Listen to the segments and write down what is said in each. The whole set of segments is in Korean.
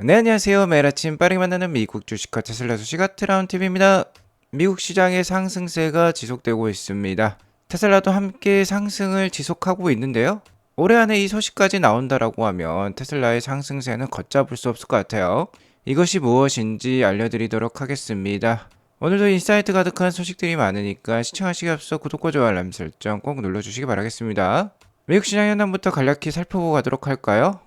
네, 안녕하세요. 매일 아침 빠르게 만나는 미국 주식과 테슬라 소식 트라운 TV입니다. 미국 시장의 상승세가 지속되고 있습니다. 테슬라도 함께 상승을 지속하고 있는데요. 올해 안에 이 소식까지 나온다라고 하면 테슬라의 상승세는 걷잡을 수 없을 것 같아요. 이것이 무엇인지 알려드리도록 하겠습니다. 오늘도 인사이트 가득한 소식들이 많으니까 시청하시기 앞서 구독과 좋아요, 알람 설정 꼭 눌러주시기 바라겠습니다. 미국 시장 현황부터 간략히 살펴보고 가도록 할까요?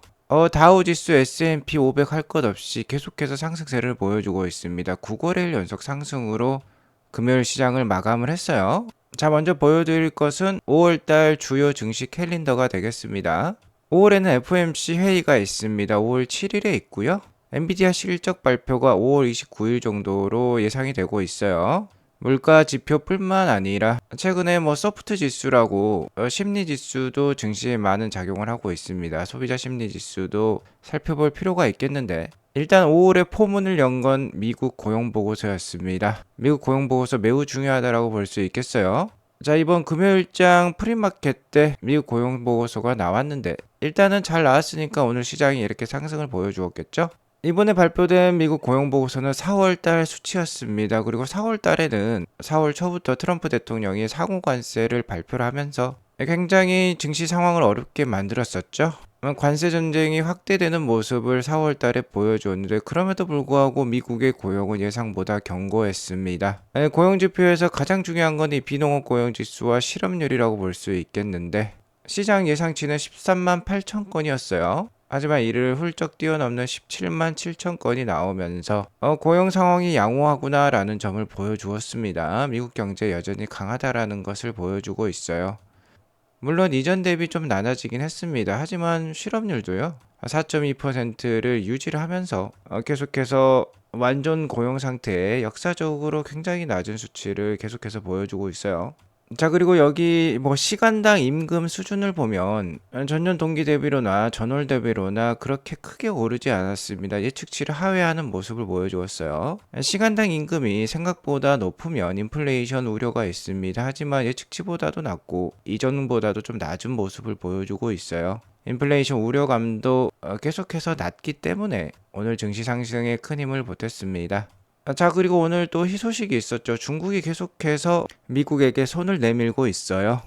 다우지수 S&P 500 할 것 없이 계속해서 상승세를 보여주고 있습니다. 9거래일 연속 상승으로 금요일 시장을 마감을 했어요. 자, 먼저 보여드릴 것은 5월달 주요 증시 캘린더가 되겠습니다. 5월에는 FOMC 회의가 있습니다. 5월 7일에 있고요. 엔비디아 실적 발표가 5월 29일 정도로 예상이 되고 있어요. 물가 지표뿐만 아니라 최근에 소프트 지수라고 심리 지수도 증시에 많은 작용을 하고 있습니다. 소비자 심리 지수도 살펴볼 필요가 있겠는데 일단 5월에 포문을 연 건 미국 고용 보고서였습니다. 미국 고용 보고서 매우 중요하다라고 볼 수 있겠어요. 자, 이번 금요일장 프리마켓 때 미국 고용 보고서가 나왔는데 일단은 잘 나왔으니까 오늘 시장이 이렇게 상승을 보여주었겠죠? 이번에 발표된 미국 고용보고서는 4월달 수치였습니다. 그리고 4월달에는 4월 초부터 트럼프 대통령이 상호관세를 발표를 하면서 굉장히 증시 상황을 어렵게 만들었었죠. 관세 전쟁이 확대되는 모습을 4월달에 보여주었는데 그럼에도 불구하고 미국의 고용은 예상보다 견고했습니다. 고용지표에서 가장 중요한 건 이 비농업 고용지수와 실업률이라고 볼 수 있겠는데 시장 예상치는 13만 8천 건이었어요. 하지만 이를 훌쩍 뛰어넘는 17만 7천 건이 나오면서 고용 상황이 양호하구나라는 점을 보여주었습니다. 미국 경제 여전히 강하다라는 것을 보여주고 있어요. 물론 이전 대비 좀 낮아지긴 했습니다. 하지만 실업률도요. 4.2%를 유지를 하면서 계속해서 완전 고용 상태에 역사적으로 굉장히 낮은 수치를 계속해서 보여주고 있어요. 자, 그리고 여기 시간당 임금 수준을 보면 전년 동기 대비로나 전월 대비로나 그렇게 크게 오르지 않았습니다. 예측치를 하회하는 모습을 보여주었어요. 시간당 임금이 생각보다 높으면 인플레이션 우려가 있습니다. 하지만 예측치보다도 낮고 이전보다도 좀 낮은 모습을 보여주고 있어요. 인플레이션 우려감도 계속해서 낮기 때문에 오늘 증시 상승에 큰 힘을 보탰습니다. 자, 그리고 오늘 또 희소식이 있었죠. 중국이 계속해서 미국에게 손을 내밀고 있어요.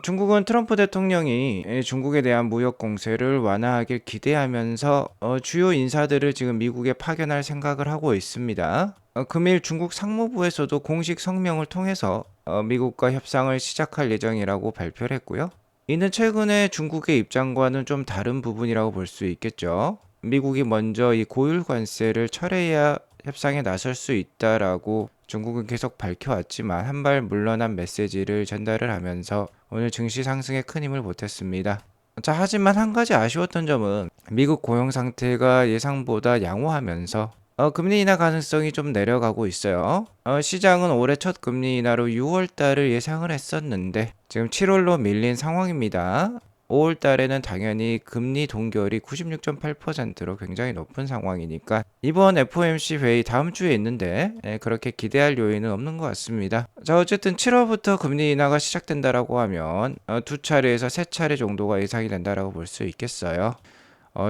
중국은 트럼프 대통령이 중국에 대한 무역 공세를 완화하길 기대하면서 주요 인사들을 지금 미국에 파견할 생각을 하고 있습니다. 금일 중국 상무부에서도 공식 성명을 통해서 미국과 협상을 시작할 예정이라고 발표를 했고요. 이는 최근에 중국의 입장과는 좀 다른 부분이라고 볼 수 있겠죠. 미국이 먼저 이 고율 관세를 철회해야 협상에 나설 수 있다라고 중국은 계속 밝혀왔지만 한 발 물러난 메시지를 전달을 하면서 오늘 증시 상승에 큰 힘을 보탰습니다. 자, 하지만 한 가지 아쉬웠던 점은 미국 고용 상태가 예상보다 양호하면서 금리 인하 가능성이 좀 내려가고 있어요. 시장은 올해 첫 금리 인하로 6월 달을 예상을 했었는데 지금 7월로 밀린 상황입니다. 5월 달에는 당연히 금리 동결이 96.8%로 굉장히 높은 상황이니까 이번 FOMC 회의 다음 주에 있는데 그렇게 기대할 요인은 없는 것 같습니다. 자, 어쨌든 7월부터 금리 인하가 시작된다라고 하면 두 차례에서 세 차례 정도가 예상이 된다라고 볼 수 있겠어요.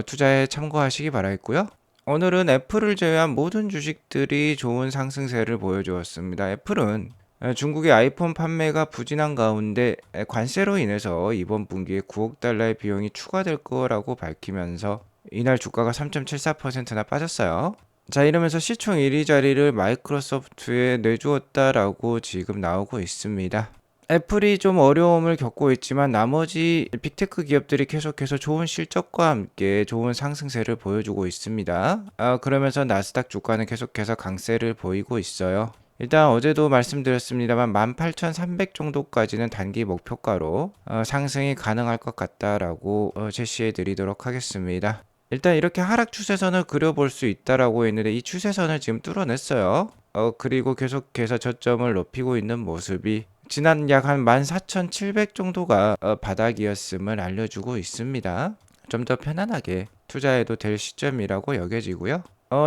투자에 참고하시기 바라겠고요. 오늘은 애플을 제외한 모든 주식들이 좋은 상승세를 보여주었습니다. 애플은 중국의 아이폰 판매가 부진한 가운데 관세로 인해서 이번 분기에 9억 달러의 비용이 추가될 거라고 밝히면서 이날 주가가 3.74%나 빠졌어요. 자, 이러면서 시총 1위 자리를 마이크로소프트에 내주었다라고 지금 나오고 있습니다. 애플이 좀 어려움을 겪고 있지만 나머지 빅테크 기업들이 계속해서 좋은 실적과 함께 좋은 상승세를 보여주고 있습니다. 그러면서 나스닥 주가는 계속해서 강세를 보이고 있어요. 일단 어제도 말씀드렸습니다만 18,300 정도까지는 단기 목표가로 상승이 가능할 것 같다라고 제시해 드리도록 하겠습니다. 일단 이렇게 하락 추세선을 그려볼 수 있다라고 했는데 이 추세선을 지금 뚫어냈어요. 그리고 계속해서 저점을 높이고 있는 모습이 지난 약 한 14,700 정도가 바닥이었음을 알려주고 있습니다. 좀 더 편안하게 투자해도 될 시점이라고 여겨지고요.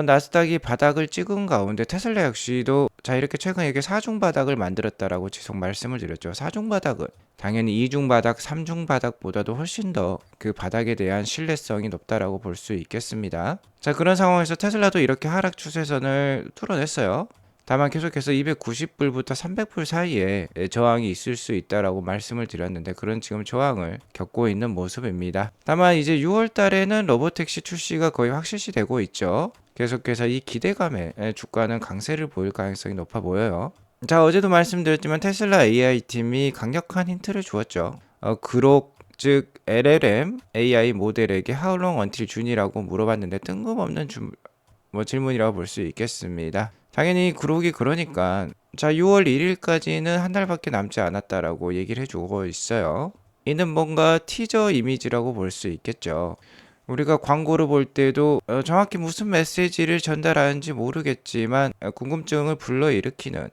나스닥이 바닥을 찍은 가운데 테슬라 역시도 자, 이렇게 최근 이렇게 4중 바닥을 만들었다라고 지속 말씀을 드렸죠. 4중 바닥은 당연히 2중 바닥, 3중 바닥보다도 훨씬 더 그 바닥에 대한 신뢰성이 높다라고 볼 수 있겠습니다. 자, 그런 상황에서 테슬라도 이렇게 하락 추세선을 뚫어냈어요. 다만 계속해서 290불부터 300불 사이에 저항이 있을 수 있다라고 말씀을 드렸는데 그런 지금 저항을 겪고 있는 모습입니다. 다만 이제 6월 달에는 로보택시 출시가 거의 확실시 되고 있죠. 계속해서 이 기대감에 주가는 강세를 보일 가능성이 높아 보여요. 자, 어제도 말씀드렸지만 테슬라 AI 팀이 강력한 힌트를 주었죠. 그록 즉 LLM AI 모델에게 How long until June이라고 물어봤는데 뜬금없는 질문이라고 볼 수 있겠습니다. 당연히 그록이 그러니까 자 6월 1일까지는 한 달밖에 남지 않았다라고 얘기를 해주고 있어요. 이는 뭔가 티저 이미지라고 볼 수 있겠죠. 우리가 광고를 볼 때도 정확히 무슨 메시지를 전달하는지 모르겠지만 궁금증을 불러일으키는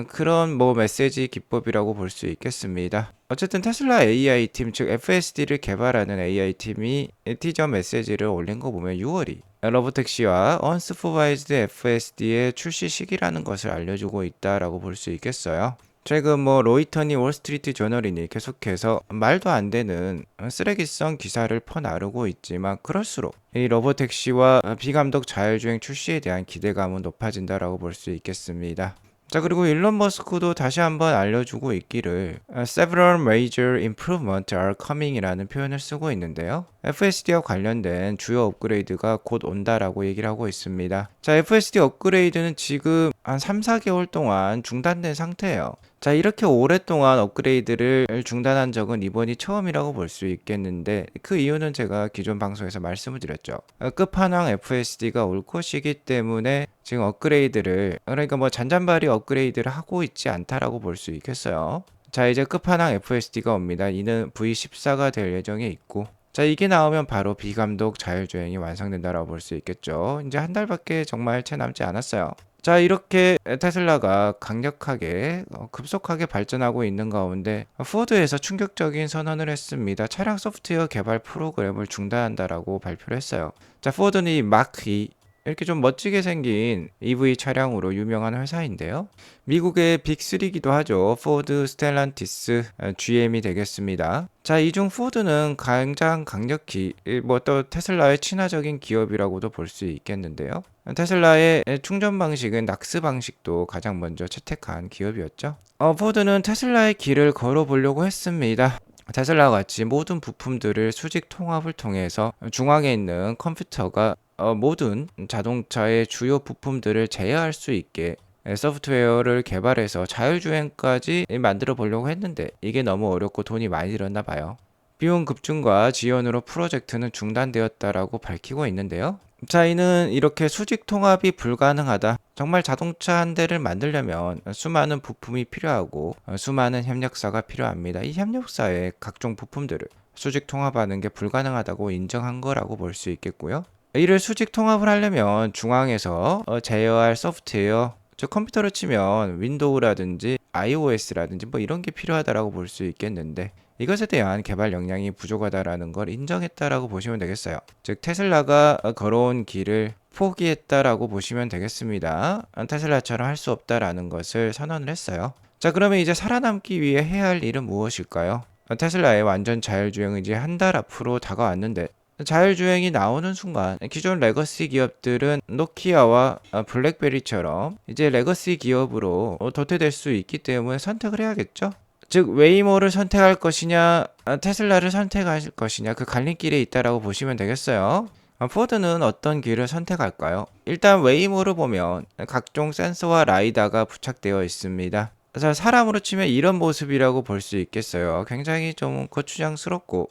그런 뭐 메시지 기법이라고 볼 수 있겠습니다. 어쨌든 테슬라 AI 팀, 즉 FSD를 개발하는 AI 팀이 티저 메시지를 올린 거 보면 6월이 로보택시와 Unsupervised FSD의 출시 시기라는 것을 알려주고 있다라고 볼 수 있겠어요. 최근 뭐 로이터니 월스트리트 저널이니 계속해서 말도 안 되는 쓰레기성 기사를 퍼나르고 있지만 그럴수록 이 로보택시와 비감독 자율주행 출시에 대한 기대감은 높아진다라고 볼 수 있겠습니다. 자, 그리고 일론 머스크도 다시 한번 알려주고 있기를 Several major improvements are coming 이라는 표현을 쓰고 있는데요. FSD와 관련된 주요 업그레이드가 곧 온다라고 얘기를 하고 있습니다. 자, FSD 업그레이드는 지금 한 3, 4개월 동안 중단된 상태예요. 자, 이렇게 오랫동안 업그레이드를 중단한 적은 이번이 처음이라고 볼 수 있겠는데 그 이유는 제가 기존 방송에서 말씀을 드렸죠. 끝판왕 FSD가 올 것이기 때문에 지금 업그레이드를 그러니까 뭐 잔잔바리 업그레이드를 하고 있지 않다라고 볼 수 있겠어요. 자, 이제 끝판왕 FSD가 옵니다. 이는 V14가 될 예정에 있고 자, 이게 나오면 바로 비감독 자율주행이 완성된다라고 볼 수 있겠죠. 이제 한 달밖에 정말 채 남지 않았어요. 자, 이렇게 테슬라가 강력하게 급속하게 발전하고 있는 가운데 포드에서 충격적인 선언을 했습니다. 차량 소프트웨어 개발 프로그램을 중단한다라고 발표를 했어요. 자, 포드는 이 마크2 이렇게 좀 멋지게 생긴 EV 차량으로 유명한 회사인데요. 미국의 빅3기도 하죠. 포드, 스텔란티스, GM이 되겠습니다. 자, 이 중 포드는 가장 강력히 뭐 또 테슬라의 친화적인 기업이라고도 볼 수 있겠는데요. 테슬라의 충전 방식은 낙스 방식도 가장 먼저 채택한 기업이었죠. 포드는 테슬라의 길을 걸어보려고 했습니다. 테슬라와 같이 모든 부품들을 수직 통합을 통해서 중앙에 있는 컴퓨터가 모든 자동차의 주요 부품들을 제어할 수 있게 소프트웨어를 개발해서 자율주행까지 만들어 보려고 했는데 이게 너무 어렵고 돈이 많이 들었나 봐요. 비용 급증과 지연으로 프로젝트는 중단되었다라고 밝히고 있는데요. 자, 이는 이렇게 수직 통합이 불가능하다. 정말 자동차 한 대를 만들려면 수많은 부품이 필요하고 수많은 협력사가 필요합니다. 이 협력사의 각종 부품들을 수직 통합하는 게 불가능하다고 인정한 거라고 볼 수 있겠고요. 이를 수직 통합을 하려면 중앙에서 제어할 소프트웨어, 즉 컴퓨터로 치면 윈도우라든지 iOS라든지 뭐 이런 게 필요하다라고 볼 수 있겠는데 이것에 대한 개발 역량이 부족하다라는 걸 인정했다라고 보시면 되겠어요. 즉 테슬라가 걸어온 길을 포기했다라고 보시면 되겠습니다. 테슬라처럼 할 수 없다라는 것을 선언을 했어요. 자, 그러면 이제 살아남기 위해 해야 할 일은 무엇일까요? 테슬라의 완전 자율주행은 이제 한 달 앞으로 다가왔는데 자율주행이 나오는 순간 기존 레거시 기업들은 노키아와 블랙베리처럼 이제 레거시 기업으로 도태될 수 있기 때문에 선택을 해야겠죠. 즉 웨이모를 선택할 것이냐 테슬라를 선택할 것이냐 그 갈림길에 있다라고 보시면 되겠어요. 포드는 어떤 길을 선택할까요? 일단 웨이모를 보면 각종 센서와 라이다가 부착되어 있습니다. 그래서 사람으로 치면 이런 모습이라고 볼 수 있겠어요. 굉장히 좀 거추장스럽고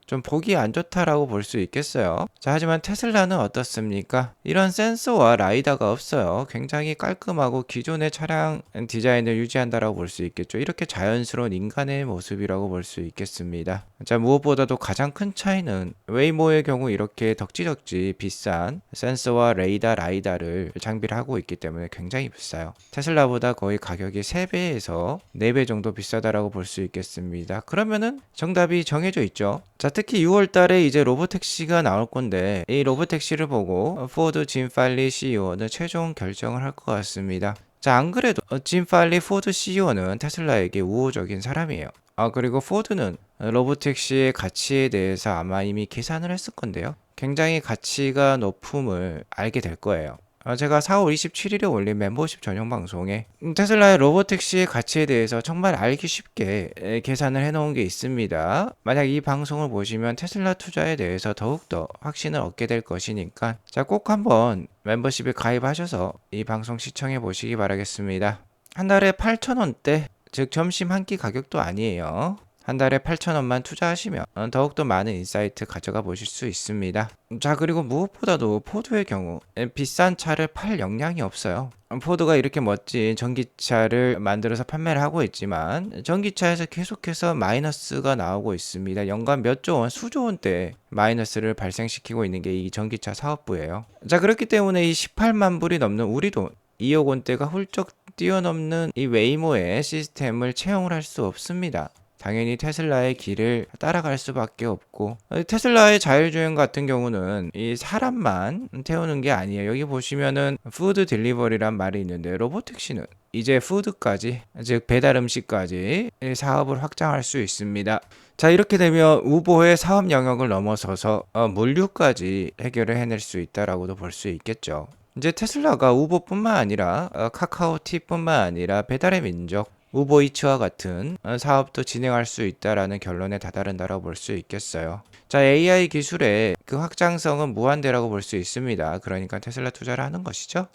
좀 보기 안 좋다라고 볼 수 있겠어요. 자, 하지만 테슬라는 어떻습니까? 이런 센서와 라이다가 없어요. 굉장히 깔끔하고 기존의 차량 디자인을 유지한다라고 볼 수 있겠죠. 이렇게 자연스러운 인간의 모습이라고 볼 수 있겠습니다. 자, 무엇보다도 가장 큰 차이는 웨이모의 경우 이렇게 덕지덕지 비싼 센서와 라이다를 장비를 하고 있기 때문에 굉장히 비싸요. 테슬라보다 거의 가격이 3배에서 4배 정도 비싸다라고 볼 수 있겠습니다. 그러면은 정답이 정해져 있죠. 자, 특히 6월 달에 이제 로보택시가 나올 건데 이 로보택시를 보고 포드 짐 팔리 CEO는 최종 결정을 할 것 같습니다. 자, 안 그래도 짐 팔리 포드 CEO는 테슬라에게 우호적인 사람이에요. 그리고 포드는 로보택시의 가치에 대해서 아마 이미 계산을 했을 건데요. 굉장히 가치가 높음을 알게 될 거예요. 제가 4월 27일에 올린 멤버십 전용 방송에 테슬라의 로보택시의 가치에 대해서 정말 알기 쉽게 계산을 해놓은 게 있습니다. 만약 이 방송을 보시면 테슬라 투자에 대해서 더욱더 확신을 얻게 될 것이니까 자, 꼭 한번 멤버십에 가입하셔서 이 방송 시청해 보시기 바라겠습니다. 한 달에 8,000원대, 즉 점심 한 끼 가격도 아니에요. 한 달에 8,000원만 투자하시면 더욱더 많은 인사이트 가져가 보실 수 있습니다. 자, 그리고 무엇보다도 포드의 경우 비싼 차를 팔 역량이 없어요. 포드가 이렇게 멋진 전기차를 만들어서 판매를 하고 있지만 전기차에서 계속해서 마이너스가 나오고 있습니다. 연간 몇 조 원, 수조 원대 마이너스를 발생시키고 있는 게 이 전기차 사업부예요. 자, 그렇기 때문에 이 18만 불이 넘는 우리 돈 2억 원대가 훌쩍 뛰어넘는 이 웨이모의 시스템을 채용을 할 수 없습니다. 당연히 테슬라의 길을 따라갈 수밖에 없고, 테슬라의 자율주행 같은 경우는 이 사람만 태우는 게 아니에요. 여기 보시면은 푸드 딜리버리란 말이 있는데 로보택시는 이제 푸드까지, 즉 배달 음식까지 사업을 확장할 수 있습니다. 자, 이렇게 되면 우보의 사업 영역을 넘어서서 물류까지 해결을 해낼 수 있다라고도 볼 수 있겠죠. 이제 테슬라가 우보뿐만 아니라 카카오티뿐만 아니라 배달의 민족, 우버이츠와 같은 사업도 진행할 수 있다라는 결론에 다다른다라고 볼 수 있겠어요. 자, AI 기술의 그 확장성은 무한대라고 볼 수 있습니다. 그러니까 테슬라 투자를 하는 것이죠.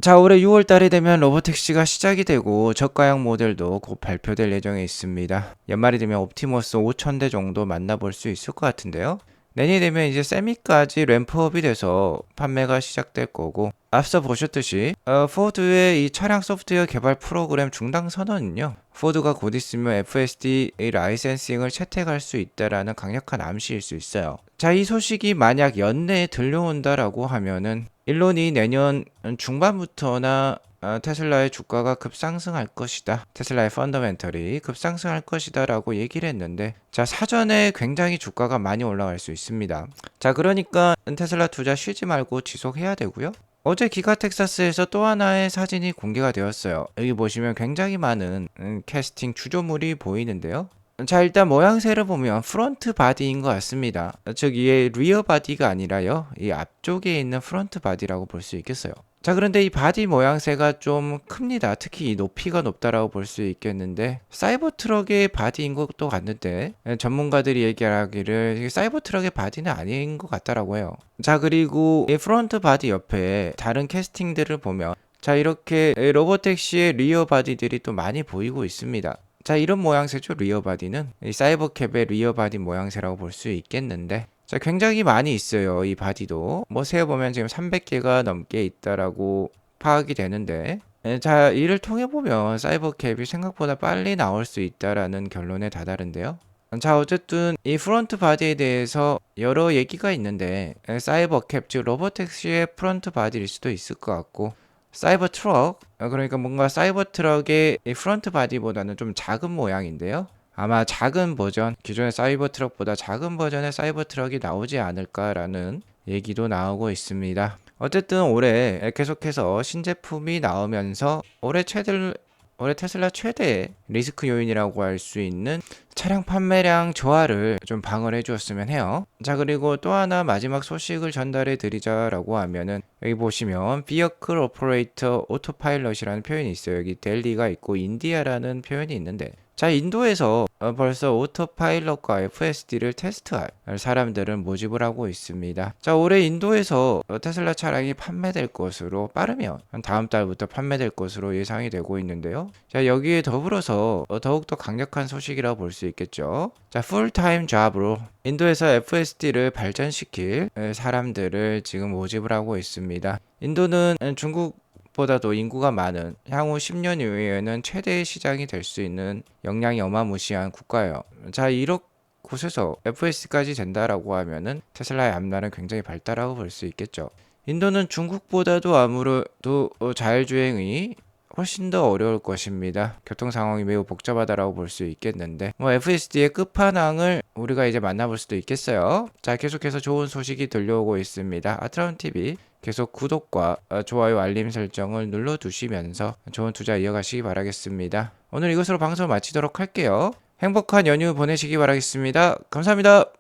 자, 올해 6월 달이 되면 로보택시가 시작이 되고 저가형 모델도 곧 발표될 예정에 있습니다. 연말이 되면 옵티머스 5,000대 정도 만나볼 수 있을 것 같은데요. 내년이 되면 이제 세미까지 램프업이 돼서 판매가 시작될 거고, 앞서 보셨듯이 포드의 이 차량 소프트웨어 개발 프로그램 중단 선언은요, 포드가 곧 있으면 FSD 라이센싱을 채택할 수 있다라는 강력한 암시일 수 있어요. 자, 이 소식이 만약 연내에 들려온다라고 하면은 일론이 내년 중반부터나 테슬라의 주가가 급상승할 것이다. 테슬라의 펀더멘털이 급상승할 것이다 라고 얘기를 했는데, 자, 사전에 굉장히 주가가 많이 올라갈 수 있습니다. 자, 그러니까 테슬라 투자 쉬지 말고 지속해야 되고요. 어제 기가 텍사스에서 또 하나의 사진이 공개가 되었어요. 여기 보시면 굉장히 많은 캐스팅 주조물이 보이는데요. 자, 일단 모양새를 보면 프론트 바디인 것 같습니다. 즉 이게 리어 바디가 아니라요, 이 앞쪽에 있는 프론트 바디라고 볼 수 있겠어요. 자, 그런데 이 바디 모양새가 좀 큽니다. 특히 이 높이가 높다라고 볼 수 있겠는데, 사이버 트럭의 바디인 것도 같는데 전문가들이 얘기하기를 사이버 트럭의 바디는 아닌 것 같다라고 해요. 자, 그리고 이 프론트 바디 옆에 다른 캐스팅들을 보면 자, 이렇게 로보택시의 리어 바디들이 또 많이 보이고 있습니다. 자, 이런 모양새죠. 리어 바디는 이 사이버캡의 리어 바디 모양새라고 볼 수 있겠는데, 자, 굉장히 많이 있어요. 이 바디도 뭐 세어보면 지금 300개가 넘게 있다라고 파악이 되는데, 자, 이를 통해 보면 사이버캡이 생각보다 빨리 나올 수 있다라는 결론에 다다른데요. 자, 어쨌든 이 프론트 바디에 대해서 여러 얘기가 있는데, 사이버캡 즉 로보택시의 프론트 바디일 수도 있을 것 같고, 사이버 트럭, 그러니까 뭔가 사이버 트럭의 이 프론트 바디보다는 좀 작은 모양인데요. 아마 작은 버전, 기존의 사이버 트럭보다 작은 버전의 사이버 트럭이 나오지 않을까라는 얘기도 나오고 있습니다. 어쨌든 올해 계속해서 신제품이 나오면서 올해 테슬라 최대의 리스크 요인이라고 할 수 있는 차량 판매량 저하를 좀 방어를 해주었으면 해요. 자, 그리고 또 하나 마지막 소식을 전달해 드리자라고 하면은 여기 보시면 Vehicle Operator Autopilot이라는 표현이 있어요. 여기 델리가 있고 인디아라는 표현이 있는데, 자, 인도에서 벌써 오토파일럿과 FSD를 테스트할 사람들은 모집을 하고 있습니다. 자, 올해 인도에서 테슬라 차량이 판매될 것으로, 빠르면 다음 달부터 판매될 것으로 예상이 되고 있는데요. 자, 여기에 더불어서 더욱더 강력한 소식이라고 볼 수 있겠죠. 자, 풀타임 잡으로 인도에서 FSD를 발전시킬 사람들을 지금 모집을 하고 있습니다. 인도는 중국 보다도 인구가 많은, 향후 10년 이후에는 최대의 시장이 될 수 있는 역량이 어마무시한 국가예요. 자, 이런 곳에서 FS까지 된다라고 하면은 테슬라의 앞날은 굉장히 밝다라고 볼 수 있겠죠. 인도는 중국보다도 아무래도 자율주행이 훨씬 더 어려울 것입니다. 교통 상황이 매우 복잡하다라고 볼 수 있겠는데 뭐 FSD의 끝판왕을 우리가 이제 만나볼 수도 있겠어요. 자, 계속해서 좋은 소식이 들려오고 있습니다. 아트라운TV 계속 구독과 좋아요 알림 설정을 눌러두시면서 좋은 투자 이어가시기 바라겠습니다. 오늘 이것으로 방송 마치도록 할게요. 행복한 연휴 보내시기 바라겠습니다. 감사합니다.